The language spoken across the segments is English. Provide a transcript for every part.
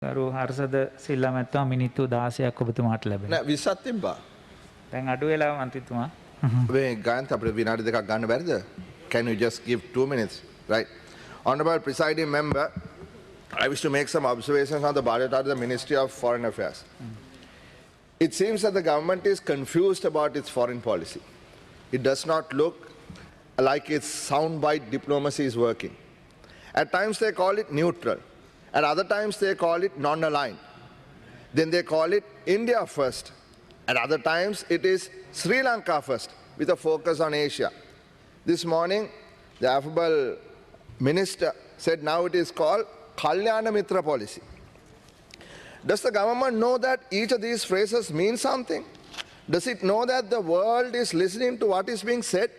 ගරු හර්ෂද සිල්ලා මැතිතුමා මිනිත්තු 16ක් ඔබතුමාට ලැබෙනවා. නෑ 20ක් තිබ්බා. දැන් අඩු වෙලා මන්ත්‍රීතුමා. මේ ගායන්ත අපිට විනාඩි දෙකක් ගන්න බැරිද? Can you just give 2 minutes? Right. Honorable presiding member, I wish to make some observations on the budget of the Ministry of Foreign Affairs. It seems that the government is confused about its foreign policy. It does not look like its soundbite diplomacy is working. At times they call it neutral. At other times they call it non-aligned. Then they call it India first. At other times it is Sri Lanka first, with a focus on Asia. This morning, the affable minister said now it is called Kalyana Mitra policy. Does the government know that each of these phrases means something? Does it know that the world is listening to what is being said?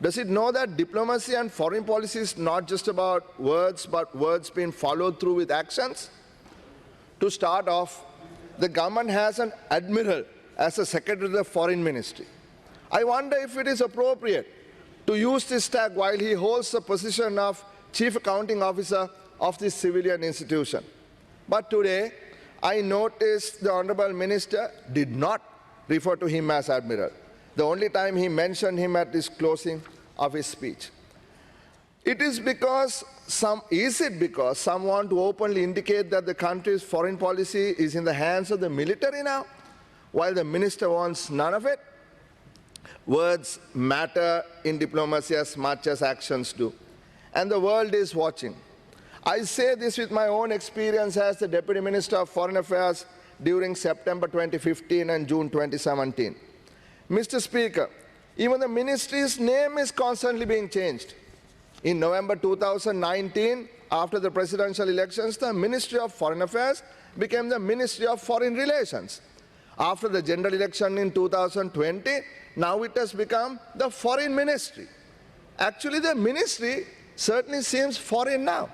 Does it know that diplomacy and foreign policy is not just about words, but words being followed through with actions? To start off, the government has an admiral as a secretary of the foreign ministry. I wonder if it is appropriate to use this tag while he holds the position of chief accounting officer of this civilian institution. But today, I noticed the honorable minister did not refer to him as admiral. The only time he mentioned him at his closing of his speech. Is it because some want to openly indicate that the country's foreign policy is in the hands of the military now, while the minister wants none of it? Words matter in diplomacy as much as actions do, and the world is watching. I say this with my own experience as the Deputy Minister of Foreign Affairs during September 2015 and June 2017. Mr. Speaker, even the ministry's name is constantly being changed. In November 2019, after the presidential elections, the Ministry of Foreign Affairs became the Ministry of Foreign Relations. After the general election in 2020, now it has become the Foreign Ministry. Actually, the ministry certainly seems foreign now.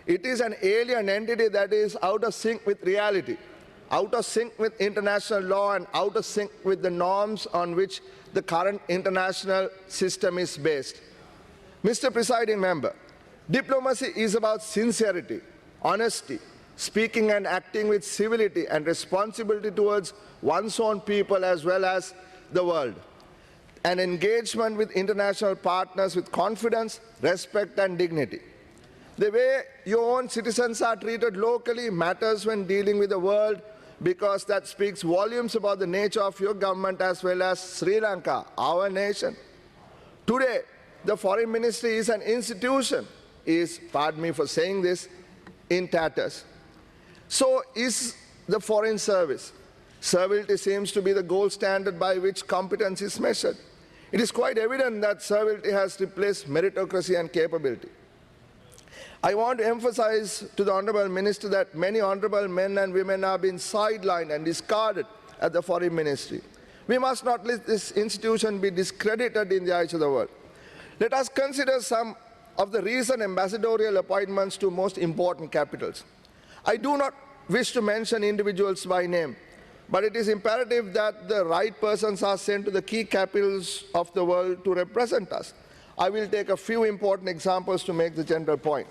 It is an alien entity that is out of sync with reality, out of sync with international law, and out of sync with the norms on which the current international system is based. Mr. Presiding Member, diplomacy is about sincerity, honesty, speaking and acting with civility and responsibility towards one's own people as well as the world, and engagement with international partners with confidence, respect and dignity. The way your own citizens are treated locally matters when dealing with the world, because that speaks volumes about the nature of your government as well as Sri Lanka, our nation. Today, the foreign ministry is an institution, pardon me for saying this, in tatters. So is the foreign service. Servility seems to be the gold standard by which competence is measured. It is quite evident that servility has replaced meritocracy and capability. I want to emphasize to the Honourable Minister that many honourable men and women have been sidelined and discarded at the Foreign Ministry. We must not let this institution be discredited in the eyes of the world. Let us consider some of the recent ambassadorial appointments to most important capitals. I do not wish to mention individuals by name, but it is imperative that the right persons are sent to the key capitals of the world to represent us. I will take a few important examples to make the general point.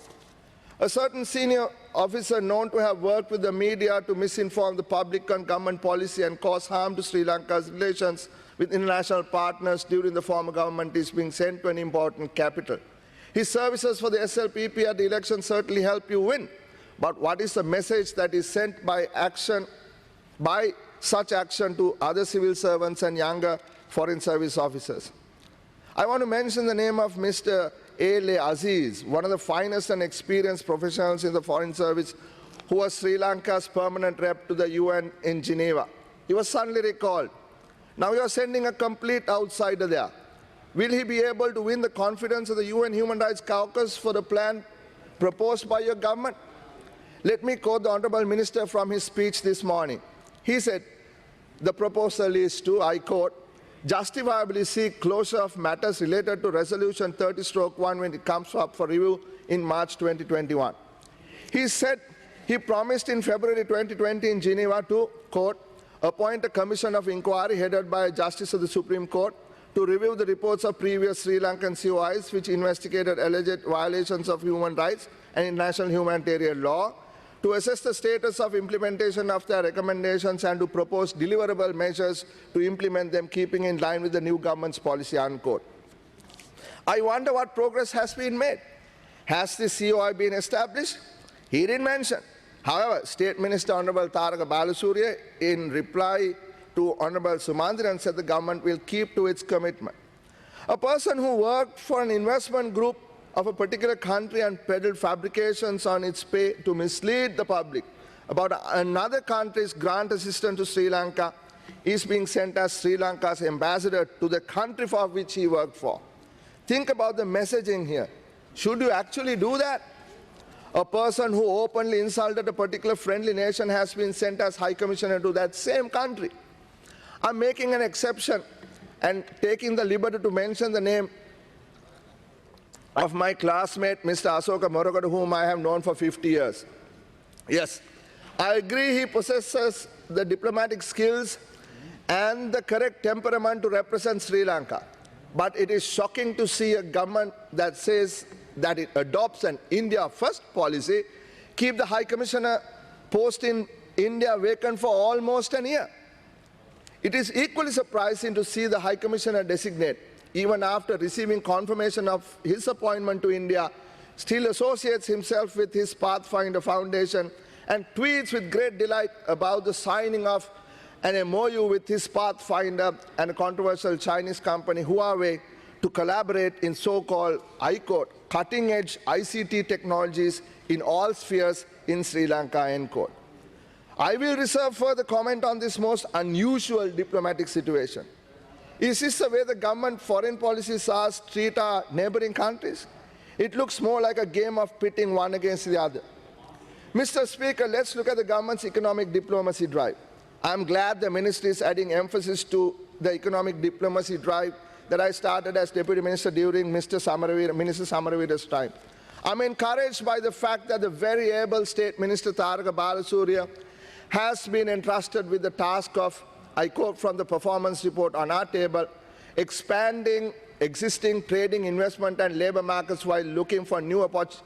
A certain senior officer known to have worked with the media to misinform the public on government policy and cause harm to Sri Lanka's relations with international partners during the former government is being sent to an important capital. His services for the SLPP at the election certainly help you win, but what is the message that is sent by such action to other civil servants and younger foreign service officers? I want to mention the name of Mr. A.L.A. Aziz, one of the finest and experienced professionals in the foreign service, who was Sri Lanka's permanent rep to the UN in Geneva. He was suddenly recalled. Now you are sending a complete outsider there. Will he be able to win the confidence of the UN Human Rights Caucus for the plan proposed by your government? Let me quote the Honourable Minister from his speech this morning. He said, the proposal is to, I quote, justifiably seek closure of matters related to Resolution 30/1 when it comes up for review in March 2021. He said he promised in February 2020 in Geneva to, quote, appoint a commission of inquiry headed by a justice of the Supreme Court to review the reports of previous Sri Lankan COIs which investigated alleged violations of human rights and international humanitarian law, to assess the status of implementation of their recommendations and to propose deliverable measures to implement them, keeping in line with the new government's policy, unquote. I wonder what progress has been made. Has the COI been established? He didn't mention. However, State Minister Honorable Tharaka Balasuriya, in reply to Honorable Sumanthiran, said the government will keep to its commitment. A person who worked for an investment group of a particular country and peddled fabrications on its pay to mislead the public about another country's grant assistance to Sri Lanka is being sent as Sri Lanka's ambassador to the country for which he worked for. Think about the messaging here. Should you actually do that? A person who openly insulted a particular friendly nation has been sent as High Commissioner to that same country. I'm making an exception and taking the liberty to mention the name of my classmate, Mr. Asoka Morogada, whom I have known for 50 years. Yes, I agree he possesses the diplomatic skills and the correct temperament to represent Sri Lanka. But it is shocking to see a government that says that it adopts an India first policy, keep the High Commissioner post in India vacant for almost a year. It is equally surprising to see the High Commissioner designate, even after receiving confirmation of his appointment to India, still associates himself with his Pathfinder Foundation and tweets with great delight about the signing of an MOU with his Pathfinder and a controversial Chinese company, Huawei, to collaborate in so-called, I quote, cutting-edge ICT technologies in all spheres in Sri Lanka, end quote. I will reserve further comment on this most unusual diplomatic situation. Is this the way the government foreign policy SARS treat our neighboring countries? It looks more like a game of pitting one against the other. Mr. Speaker, let's look at the government's economic diplomacy drive. I'm glad the ministry is adding emphasis to the economic diplomacy drive that I started as Deputy Minister during Minister Samaravira's time. I'm encouraged by the fact that the very able State Minister Tharaka Balasuriya has been entrusted with the task of, I quote from the performance report on our table, expanding existing trading, investment and labour markets while looking for new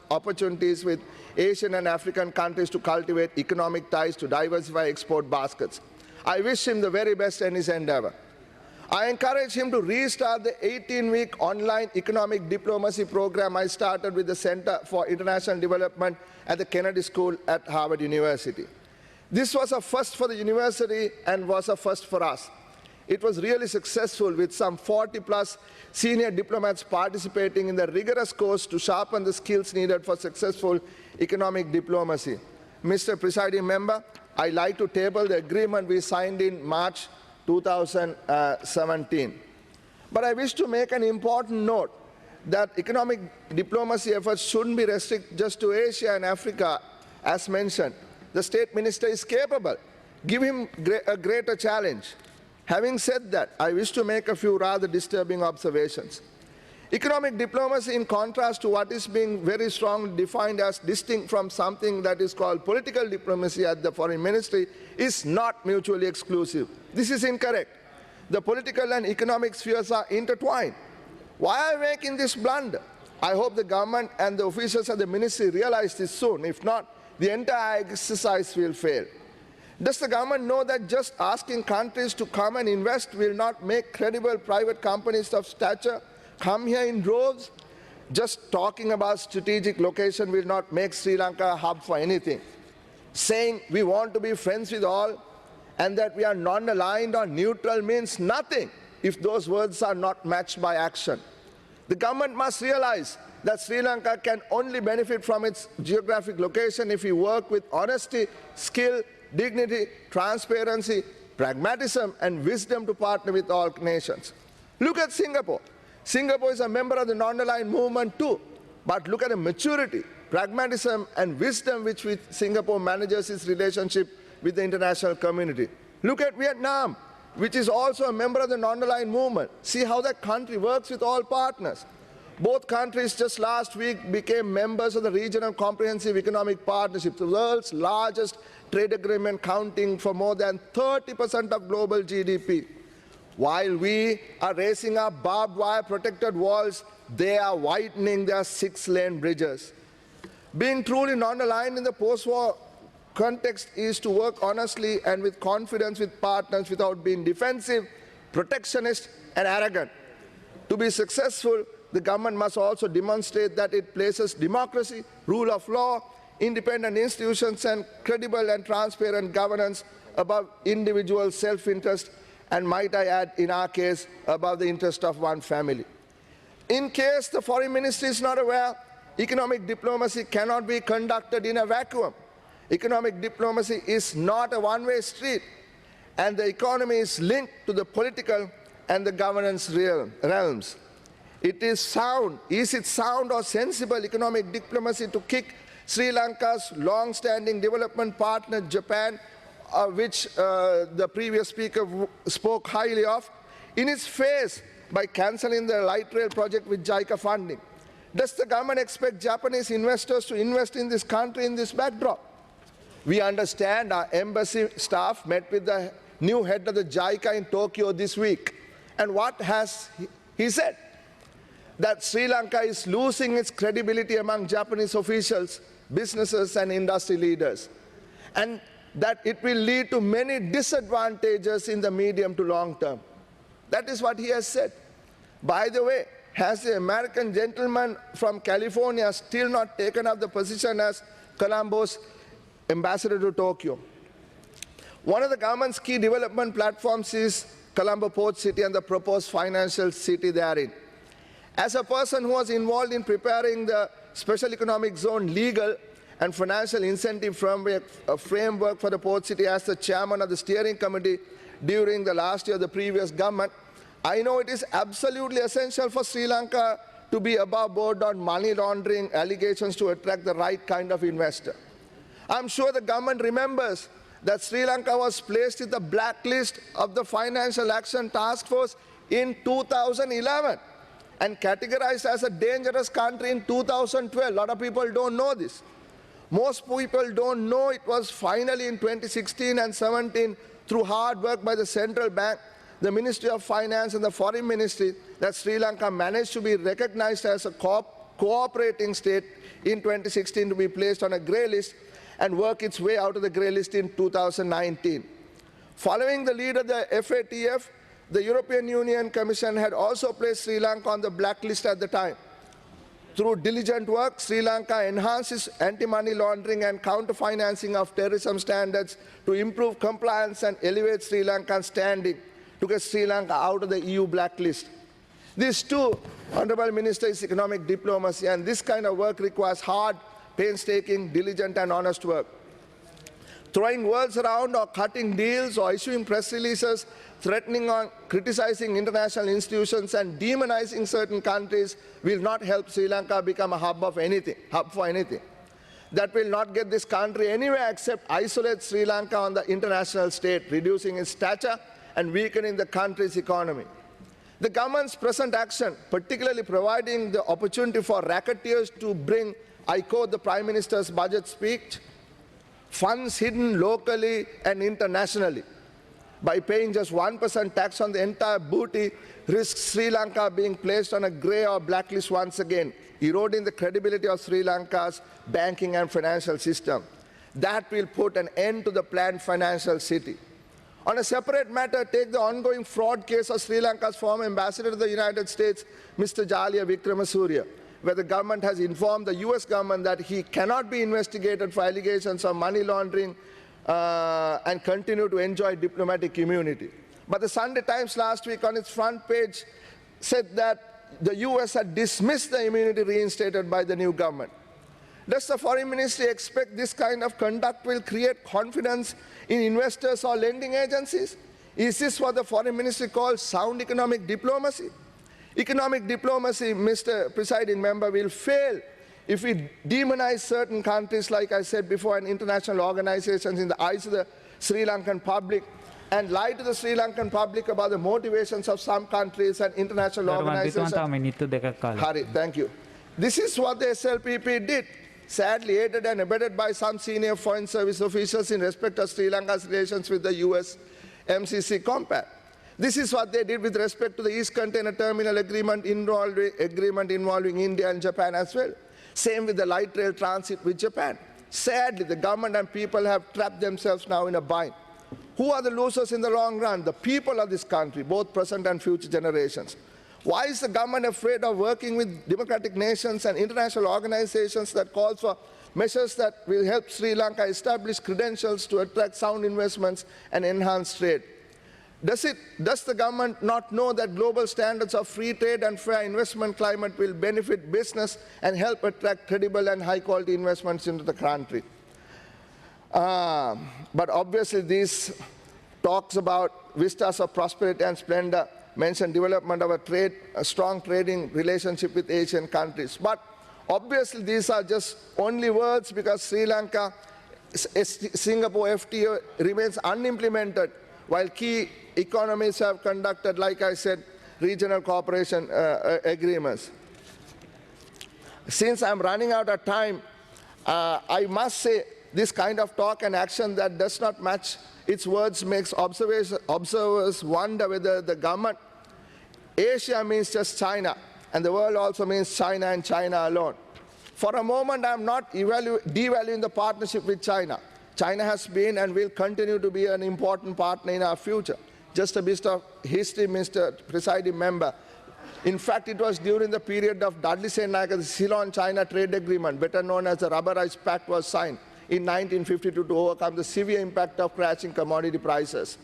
opportunities with Asian and African countries to cultivate economic ties to diversify export baskets. I wish him the very best in his endeavour. I encourage him to restart the 18-week online economic diplomacy program I started with the Center for International Development at the Kennedy School at Harvard University. This was a first for the university and was a first for us. It was really successful with some 40+ senior diplomats participating in the rigorous course to sharpen the skills needed for successful economic diplomacy. Mr. Presiding Member, I'd like to table the agreement we signed in March 2017. But I wish to make an important note that economic diplomacy efforts shouldn't be restricted just to Asia and Africa, as mentioned. The State Minister is capable. Give him a greater challenge. Having said that, I wish to make a few rather disturbing observations. Economic diplomacy, in contrast to what is being very strongly defined as distinct from something that is called political diplomacy at the Foreign Ministry, is not mutually exclusive. This is incorrect. The political and economic spheres are intertwined. Why am I making this blunder? I hope the government and the officials at the ministry realize this soon. If not, the entire exercise will fail. Does the government know that just asking countries to come and invest will not make credible private companies of stature come here in droves? Just talking about strategic location will not make Sri Lanka a hub for anything. Saying we want to be friends with all and that we are non-aligned or neutral means nothing if those words are not matched by action. The government must realize that Sri Lanka can only benefit from its geographic location if we work with honesty, skill, dignity, transparency, pragmatism and wisdom to partner with all nations. Look at Singapore. Singapore is a member of the non-aligned movement too, but look at the maturity, pragmatism and wisdom with which Singapore manages its relationship with the international community. Look at Vietnam, which is also a member of the non-aligned movement. See how that country works with all partners. Both countries just last week became members of the Regional Comprehensive Economic Partnership, the world's largest trade agreement, counting for more than 30% of global GDP. While we are raising our barbed wire protected walls, they are widening their 6-lane bridges. Being truly non-aligned in the post-war context is to work honestly and with confidence with partners without being defensive, protectionist and arrogant. To be successful, the government must also demonstrate that it places democracy, rule of law, independent institutions and credible and transparent governance above individual self-interest and, might I add, in our case, above the interest of one family. In case the Foreign Ministry is not aware, economic diplomacy cannot be conducted in a vacuum. Economic diplomacy is not a one-way street, and the economy is linked to the political and the governance realms. It is it sound or sensible economic diplomacy to kick Sri Lanka's long-standing development partner, Japan, which the previous speaker spoke highly of, in its face by cancelling the light rail project with JICA funding? Does the government expect Japanese investors to invest in this country in this backdrop? We understand our embassy staff met with the new head of the JICA in Tokyo this week. And what has he said? That Sri Lanka is losing its credibility among Japanese officials, businesses and industry leaders, and that it will lead to many disadvantages in the medium to long term. That is what he has said. By the way, has the American gentleman from California still not taken up the position as Colombo's ambassador to Tokyo? One of the government's key development platforms is Colombo Port City and the proposed financial city therein. As a person who was involved in preparing the Special Economic Zone legal and financial incentive framework for the port city as the chairman of the steering committee during the last year of the previous government, I know it is absolutely essential for Sri Lanka to be above board on money laundering allegations to attract the right kind of investor. I'm sure the government remembers that Sri Lanka was placed in the blacklist of the Financial Action Task Force in 2011 and categorized as a dangerous country in 2012. A lot of people don't know this. Most people don't know it was finally in 2016 and 17 through hard work by the central bank, the Ministry of Finance and the Foreign Ministry that Sri Lanka managed to be recognized as a cooperating state in 2016 to be placed on a grey list and work its way out of the grey list in 2019. Following the lead of the FATF, the European Union Commission had also placed Sri Lanka on the blacklist at the time. Through diligent work, Sri Lanka enhances anti-money laundering and counter-financing of terrorism standards to improve compliance and elevate Sri Lanka's standing to get Sri Lanka out of the EU blacklist. This too, Honourable Minister, is economic diplomacy, and this kind of work requires hard, painstaking, diligent and honest work. Throwing words around or cutting deals or issuing press releases threatening or criticizing international institutions and demonizing certain countries will not help Sri Lanka become a hub for anything. That will not get this country anywhere except isolate Sri Lanka on the international stage, reducing its stature and weakening the country's economy. The government's present action, particularly providing the opportunity for racketeers to bring, I quote the Prime Minister's budget speech, funds hidden locally and internationally, by paying just 1% tax on the entire booty, risks Sri Lanka being placed on a grey or blacklist once again, eroding the credibility of Sri Lanka's banking and financial system. That will put an end to the planned financial city. On a separate matter, take the ongoing fraud case of Sri Lanka's former ambassador to the United States, Mr. Jalia Wickremasurya, where the government has informed the US government that he cannot be investigated for allegations of money laundering and continue to enjoy diplomatic immunity. But the Sunday Times last week on its front page said that the US had dismissed the immunity reinstated by the new government. Does the Foreign Ministry expect this kind of conduct will create confidence in investors or lending agencies? Is this what the Foreign Ministry calls sound economic diplomacy? Economic diplomacy, Mr. Presiding Member, will fail if we demonize certain countries, like I said before, and international organizations in the eyes of the Sri Lankan public, and lie to the Sri Lankan public about the motivations of some countries and international organizations. Hari, thank you. This is what the SLPP did, sadly aided and abetted by some senior foreign service officials in respect of Sri Lanka's relations with the US MCC compact. This is what they did with respect to the East Container Terminal agreement involving India and Japan as well. Same with the light rail transit with Japan. Sadly, the government and people have trapped themselves now in a bind. Who are the losers in the long run? The people of this country, both present and future generations. Why is the government afraid of working with democratic nations and international organizations that calls for measures that will help Sri Lanka establish credentials to attract sound investments and enhance trade? Does the government not know that global standards of free trade and fair investment climate will benefit business and help attract credible and high-quality investments into the country? But obviously these talks about vistas of prosperity and splendor mention development of a strong trading relationship with Asian countries. But obviously these are just only words because Sri Lanka, Singapore FTA remains unimplemented while key economies have conducted, like I said, regional cooperation agreements. Since I'm running out of time, I must say this kind of talk and action that does not match its words makes observers wonder whether the government, Asia means just China, and the world also means China and China alone. For a moment, I'm not devaluing the partnership with China. China has been and will continue to be an important partner in our future. Just a bit of history, Mr. Presiding Member. In fact, it was during the period of Dudley Sennayake's Ceylon-China Trade Agreement, better known as the Rubberized Pact, was signed in 1952 to overcome the severe impact of crashing commodity prices.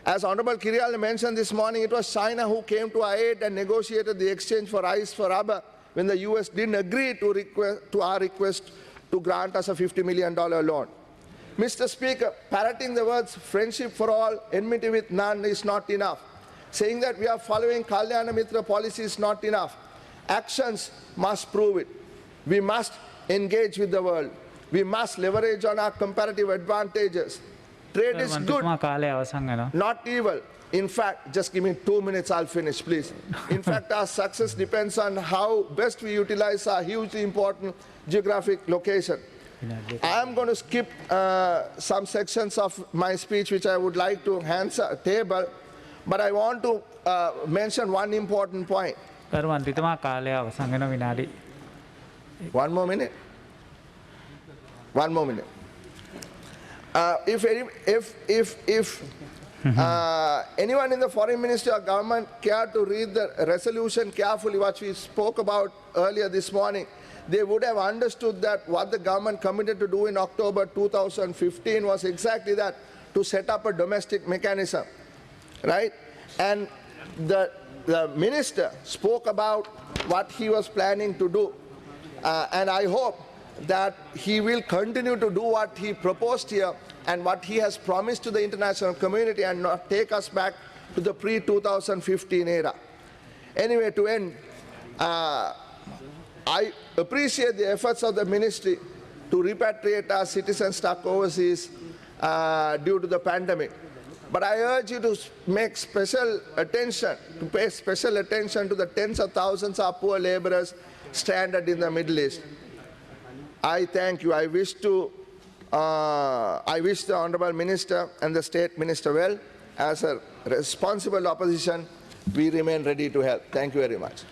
As Honorable Kirialla mentioned this morning, it was China who came to our aid and negotiated the exchange for ice for rubber when the US didn't agree to our request to grant us a $50 million loan. Mr. Speaker, parroting the words friendship for all, enmity with none is not enough. Saying that we are following Kalyana Mitra policy is not enough. Actions must prove it. We must engage with the world. We must leverage on our comparative advantages. Trade is good, not evil. In fact, just give me 2 minutes, I'll finish, please. In fact, our success depends on how best we utilize our hugely important geographic location. I am going to skip some sections of my speech which I would like to table, but I want to mention one important point. 1 more minute. 1 more minute. If anyone in the foreign ministry or government care to read the resolution carefully, what we spoke about earlier this morning, they would have understood that what the government committed to do in October 2015 was exactly that, to set up a domestic mechanism, right? And the minister spoke about what he was planning to do. And I hope that he will continue to do what he proposed here and what he has promised to the international community and not take us back to the pre-2015 era. Anyway, to end, I appreciate the efforts of the ministry to repatriate our citizens stuck overseas due to the pandemic. But I urge you to pay special attention to the tens of thousands of poor laborers stranded in the Middle East. I thank you. I wish the Honorable Minister and the State Minister well. As a responsible opposition, we remain ready to help. Thank you very much.